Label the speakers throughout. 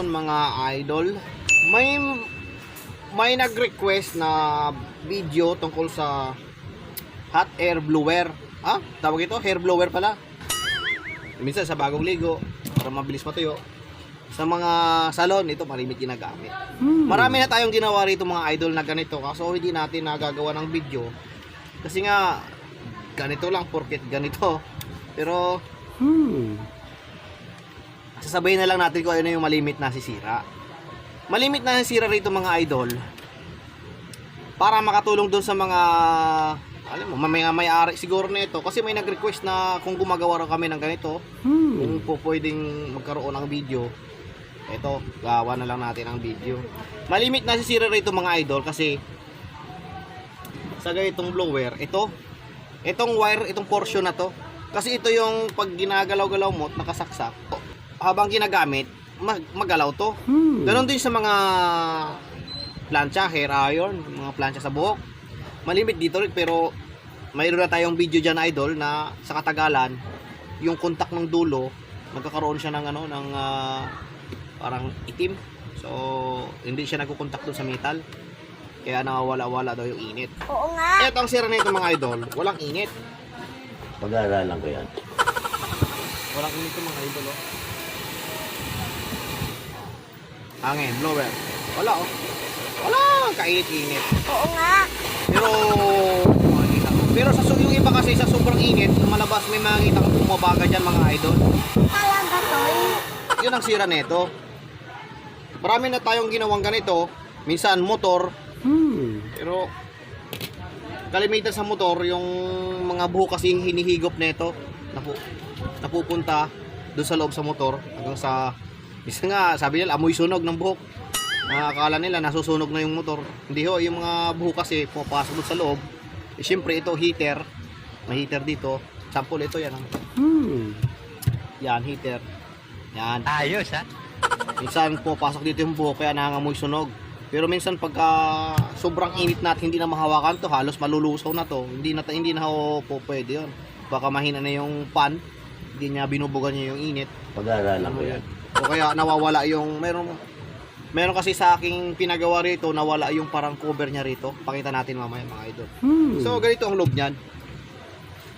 Speaker 1: ngayon mga idol, may nag-request na video tungkol sa hot air blower. Tawag ito, hair blower pala. Minsan sa bagong ligo, para mabilis matuyo. Sa mga salon, ito malimit ginagamit. Marami na tayong ginawa rito mga idol na ganito, kaso hindi natin nagagawa ng video. Kasi nga, ganito lang, porket ganito. Pero, sasabihin na lang natin kung ano yung malimit na sisira. Malimit na sisira rito mga idol, para makatulong doon sa mga, alam mo, may-ari siguro nito. Kasi may nag-request na kung gumagawa raw kami ng ganito, kung po pwedeng magkaroon ng video. Ito, gawa na lang natin ang video. Malimit na sisira rito mga idol kasi sa ganitong blower, itong wire, itong portion na to. Kasi ito yung pag ginagalaw-galaw mo, nakasaksak, habang ginagamit, magalaw to. Ganon din sa mga plancha, hair iron, mga plancha sa buhok. Malimit dito rin, pero mayroon na tayong video dyan idol na sa katagalan, yung contact ng dulo, magkakaroon siya ng parang itim. So, hindi siya nagkukontak dun sa metal. Kaya nawawala-wala daw yung init.
Speaker 2: Oo nga.
Speaker 1: Ito ang sira nito mga idol, walang init.
Speaker 3: Pag-aaralan ko yan.
Speaker 1: Walang init ito mga idol, oh. Hangin, blower. Wala, oh. Wala, kainit-init.
Speaker 2: Oo nga.
Speaker 1: Pero sa yung iba kasi sa sobrang init, malabas may makikita kang bumabaga dyan mga idol.
Speaker 2: Talaga to.
Speaker 1: Yun ang sira nito. Marami na tayong ginawang ganito. Minsan motor. Pero kalimitan sa motor, yung mga buhok kasi hinihigop nito, napupunta doon sa loob sa motor hanggang sa isa nga sabi nila amoy sunog ng buhok. Akala nila nasusunog na yung motor. Hindi ho, yung mga buhok kasi pumapasok doon sa loob. Siyempre ito heater. May heater dito. Sample ito yan. Yan heater. Yan.
Speaker 3: Ayos ha?
Speaker 1: Minsan pumapasok dito yung buhok kaya nangangamoy sunog. Pero minsan pagka sobrang init na at hindi na mahawakan to, halos malulusaw na to. Hindi na po pwede yun. Baka mahina na yung pan. Hindi niya binubugan niya yung init.
Speaker 3: Pag-aaralan ko yan.
Speaker 1: O kaya nawawala yung meron kasi sa aking pinagawa rito, nawala yung parang cover niya rito. Pakita natin mamaya mga idol. So ganito ang loob niyan.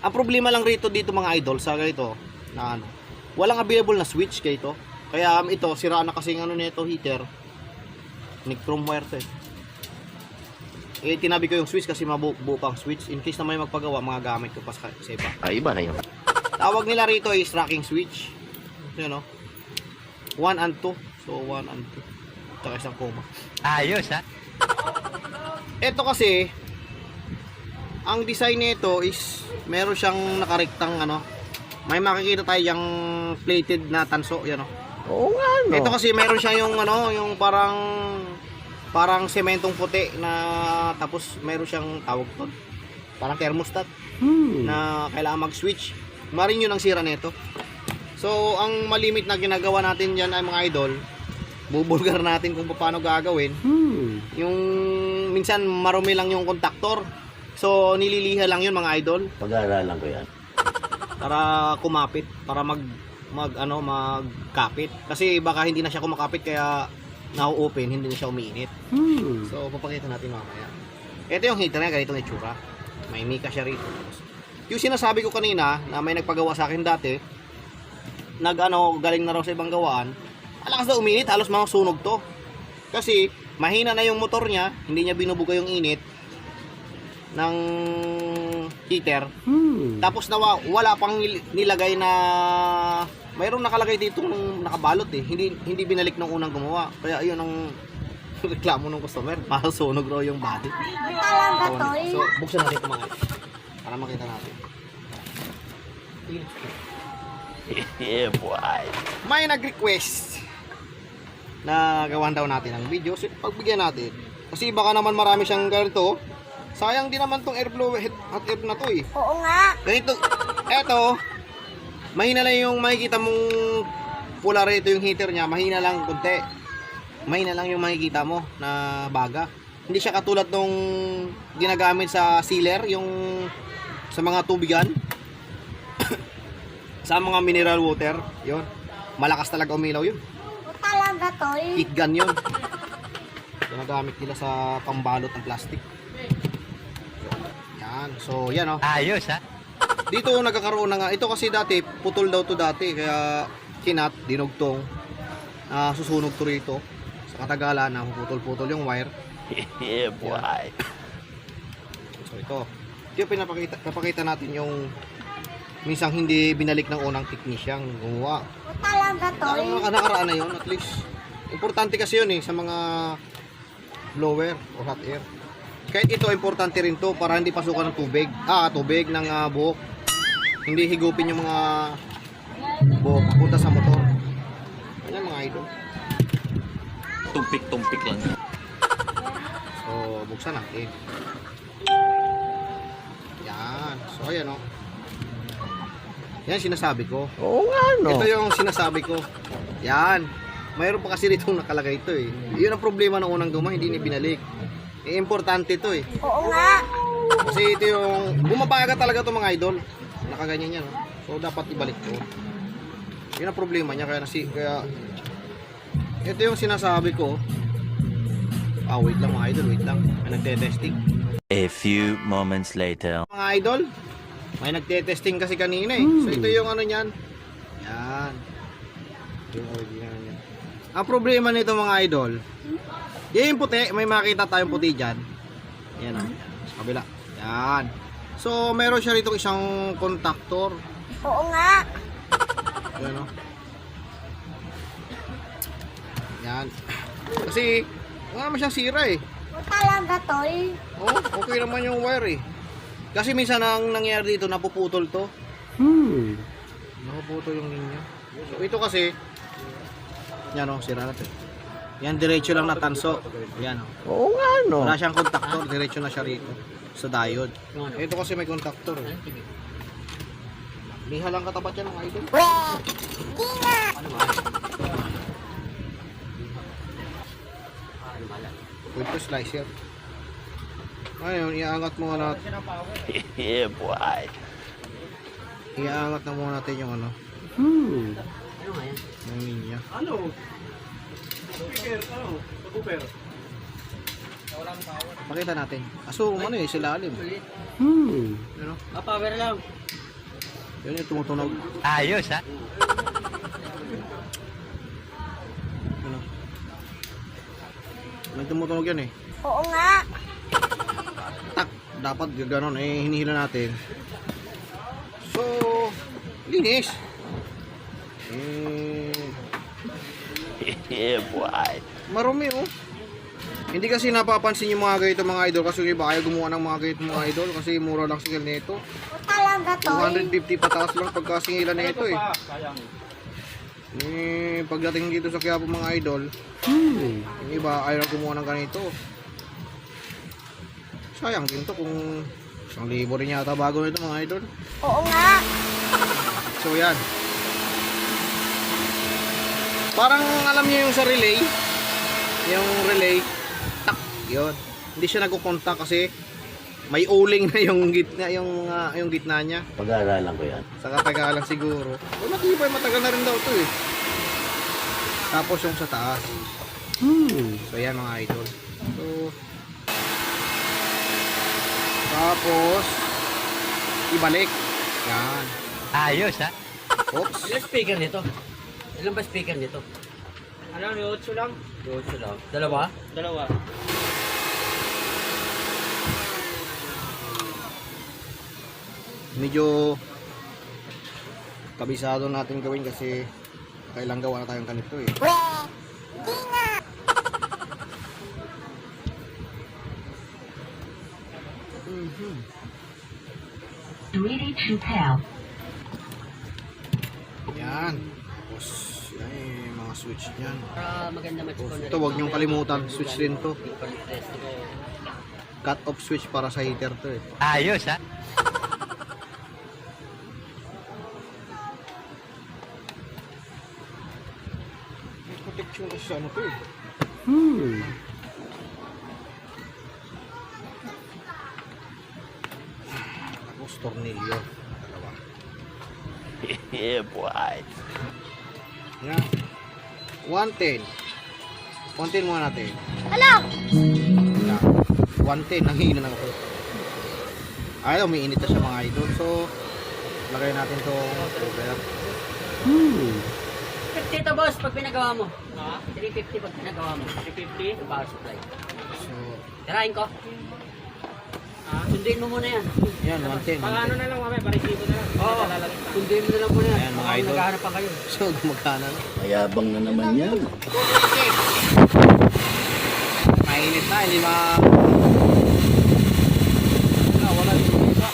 Speaker 1: Ang problema lang rito dito mga idol sa ganito na walang available na switch kay ito. Kaya ito sira na kasi ng nito heater. Nichrome wire to tinabi ko yung switch kasi mabuo pang switch. In case na may magpagawa, mga gamit ko pa sa iba.
Speaker 3: Iba na yun.
Speaker 1: Tawag nila rito is tracking switch. Yun o. 1 and 2. So 1 and 2. Tsaka isang coma.
Speaker 3: Ayos ha?
Speaker 1: Ito kasi, ang design nito is meron siyang nakariktang may makikita tayo yung plated na tanso. Yan o.
Speaker 3: Oo nga no.
Speaker 1: Ito kasi meron siya yung yung parang sementong puti na tapos meron siyang tawag to. Parang thermostat na kailangan mag-switch. Marin yun ang sira nito. So, ang malimit na ginagawa natin diyan ay mga idol, bubulgar natin kung paano gagawin. Yung minsan marumi lang yung kontaktor. So, nililiha lang yun mga idol.
Speaker 3: Pag-aaralan ko yan.
Speaker 1: Para kumapit, para magkapit. Kasi baka hindi na siya kumakapit kaya na-open, hindi na siya umiinit. So, papakita natin mamaya. Ito yung heater niya, ganitong itsura. May mika siya rito. Yung sinasabi ko kanina na may nagpagawa sa akin dati, galing na raw sa ibang gawaan, alakas na uminit, halos mga sunog to. Kasi mahina na yung motor niya, hindi niya binubuga yung init ng heater. Tapos wala pang nilagay na mayroong nakalagay dito nung nakabalot hindi binalik nung unang gumawa. Kaya ayun ang reklamo ng customer, masunog raw yung body.
Speaker 2: Talaga to.
Speaker 1: So buksan natin ito mga para makita natin.
Speaker 3: Yeah boy.
Speaker 1: May nag-request na gawan daw natin ang video. So, pagbigyan natin. Kasi baka naman marami siyang ganito. Sayang din naman tong air blower, hot air na to eh.
Speaker 2: Oo nga.
Speaker 1: Ganito, eto, mahina lang yung makikita mong pula rito yung heater niya. Mahina lang kunti. Mahina lang yung makikita mo na baga. Hindi siya katulad nung ginagamit sa sealer, yung sa mga tubigan. Sa mga mineral water, yun. Malakas talaga umilaw yun.
Speaker 2: Talaga tol.
Speaker 1: Heat gun yun. Ginagamit nila sa pambalot ng plastic. Yan. So, yan o.
Speaker 3: Ayos ha?
Speaker 1: Dito nagkakaroon na nga. Ito kasi dati, putol daw to dati. Kaya kinat, dinugtong. Susunog to rito. Sa katagalan na putol-putol yung wire.
Speaker 3: Yeah, boy.
Speaker 1: So, ito. Ito yung pinapakita natin yung minsang hindi binalik ng unang technician gumawa.
Speaker 2: Talaga tol.
Speaker 1: Nakaraan na yun, at least. Importante kasi yun sa mga blower o hot air. Kahit ito, importante rin to para hindi pasukan ng tubig. Tubig ng buhok. Hindi higupin yung mga buhok punta sa motor. Ayan mga idol.
Speaker 3: Tumpik-tumpik lang.
Speaker 1: So, buksan natin. Yan. So, ayan o. Yan sinasabi ko.
Speaker 3: Oo nga no.
Speaker 1: Ito yung sinasabi ko. Yan. Mayroon pa kasi rito nakalagay ito eh. Yun ang problema ng unang guma, hindi ni binalik. Importante ito eh.
Speaker 2: Oo nga.
Speaker 1: Kasi ito yung bumabaga talaga to mga idol. Nakaganyan yan. So dapat ibalik to. Yun ang problema niya kaya ito yung sinasabi ko. Wait lang mga idol, wait lang. May nagte-testing.
Speaker 3: A few moments later.
Speaker 1: Mga idol, may nagte-testing kasi kanina eh. So ito yung ano niyan. Yan. Yung original niya. Ang problema nito mga idol, yung puti, may makita tayong puti dyan. Yan o. Sa kabila. Yan. So, meron siya rito isang contactor.
Speaker 2: Oo nga.
Speaker 1: Yan o. Yan. Kasi, wala naman siyang sira eh.
Speaker 2: Talaga tol.
Speaker 1: Okay naman yung wire eh. Kasi minsan ang nangyari dito, napuputol to. Napuputol yung linya. So, ito kasi, yan o, sira na to. Yan, diretso lang na tanso. Yan o.
Speaker 3: Oo nga no.
Speaker 1: Wala siyang contactor, diretso na siya rito sa diode. Ito kasi may contactor eh. Liha lang katapat yan ng idol.
Speaker 2: Di nga.
Speaker 1: Ito slicer. Ayun, iaangat mo na.
Speaker 3: Yeah, boy.
Speaker 1: Iaangat na muna natin yung ano. Yung linya. Pakita natin. Aso, ano eh, silalim. Ano?
Speaker 4: Power lang.
Speaker 1: Yun yung tumutunog.
Speaker 3: Ayos ha?
Speaker 1: Ano? May tumutunog yan eh.
Speaker 2: Oo nga.
Speaker 1: Tak, dapat gano'n eh, hinihila natin. So, linis.
Speaker 3: Yeah, boy.
Speaker 1: Marumi oh. Hindi kasi napapansin yung mga ganito mga idol kasi iba kaya gumawa ng mga ganito mga idol kasi mura lang single nito.
Speaker 2: Talaga tol.
Speaker 1: 250 pataas lang pagkasingilan na ito eh. Pagdating dito sa Quiapo mga idol, yung iba ayaw gumawa ng ganito. Sayang din to kung 1,000 rin yata bago nito mga idol.
Speaker 2: Oo nga.
Speaker 1: So yan. Parang alam niyo yung sa relay, yung relay, tak, yun. Hindi siya nagko-contact kasi may uling na yung gitna, yung gitna niya.
Speaker 3: Pag-aaralan ko yan.
Speaker 1: Sa katagalan siguro. O matibay, matagal na rin daw to eh. Tapos yung sa taas. So yan mga idol. So tapos ibalik. Yan.
Speaker 3: Ayos ha?
Speaker 1: Oops.
Speaker 4: Ilan speaker nito? Ilan ba speaker nito? Ano, may 8 lang? 8 lang. Dalawa? Dalawa.
Speaker 1: Medyo kabisado natin gawin kasi kailang gawa na tayong ganito eh.
Speaker 2: Di nga.
Speaker 1: Yan. Tapos yan yung mga switch niyan.
Speaker 4: Para maganda match ko na
Speaker 1: Ito wag niyong kalimutan, switch din to.
Speaker 4: test ko.
Speaker 1: Cut off switch para sa heater to eh.
Speaker 3: Ayos ha?
Speaker 1: May protection kasi sa ano to eh. Tapos tornilyo. Dalawa.
Speaker 3: Yeah, boy.
Speaker 1: Yan. 110. Kontin muna natin.
Speaker 2: Hala!
Speaker 1: Yan. 110, nanghihina ng ako. Ay, umiinit na siya mga idol. So, lagay natin itong over.
Speaker 4: 50 to boss pag pinagawa mo. 350 pag pinagawa mo. 350 sa power supply.
Speaker 1: So,
Speaker 4: Tirahin ko. Sunduin mo muna yan.
Speaker 1: yan, 110.
Speaker 5: Ano na lang mamaya, parisibo na lang.
Speaker 4: Oo. Sunduin mo na lang muna yan.
Speaker 1: Ayan, mga
Speaker 4: Baka
Speaker 1: idol.
Speaker 4: naghahanap pa kayo.
Speaker 1: So, gumagana na.
Speaker 3: Mayabang na naman yan.
Speaker 1: Mainit na, hindi wala yung isa.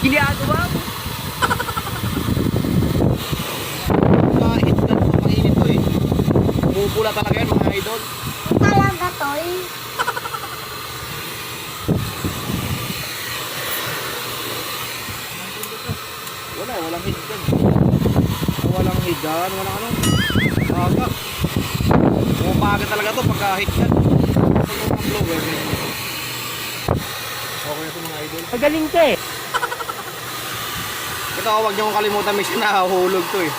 Speaker 4: Ginagawa mo?
Speaker 1: Kahit ganito, mainit to eh. Bubula talaga yan mga idol.
Speaker 2: Talaga to eh.
Speaker 1: Walang higan. Walang higan, walang ano. Aga. Umaga talaga to pagka higan. Pag mga blower. Okay na ito mga idol.
Speaker 4: Magaling ka eh.
Speaker 1: Ito, huwag niyo kong kalimutan, may sinahulog to eh.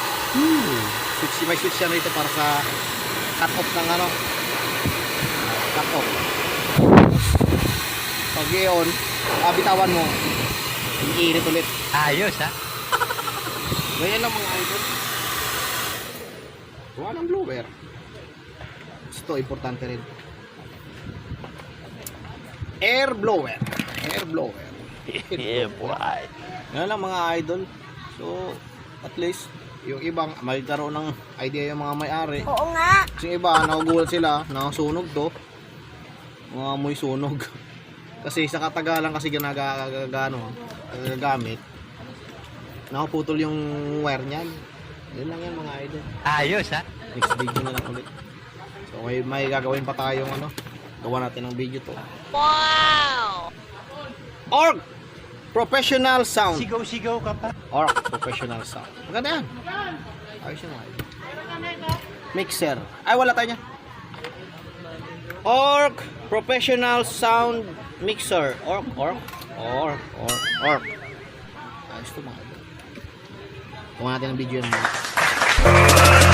Speaker 1: Switch, may switch yan rito para sa cut off ng ano. Cut off. Pag i-on, bitawan mo. Iinit ulit.
Speaker 3: Ayos ha.
Speaker 1: Ganyan lang mga idol. Walang blower. Ito, importante rin. Air blower. Air blower.
Speaker 3: Yeah, boy.
Speaker 1: Yan lang mga idol. So, at least, yung ibang magkaroon ng idea yung mga may-ari.
Speaker 2: Oo nga.
Speaker 1: Kasi yung iba, nagugulat sila, nakasunog to. Mga amoy sunog. Kasi sa katagalan kasi ginagamit, nakaputol yung wire niyan. Yun lang yan mga idol.
Speaker 3: Ayos ha.
Speaker 1: Next video na lang ulit. So may gagawin pa tayong ano, gawa natin ng video to.
Speaker 2: Wow!
Speaker 1: Org! Professional sound.
Speaker 3: Sigaw-sigaw ka pa.
Speaker 1: Org! Professional sound. Maganda yan. Ayos yun mga idol. Mixer. Ay, wala tayo niya. Org! Professional sound mixer. Org! Ayos ito mga idol. Gawa natin ng video yan mga idol.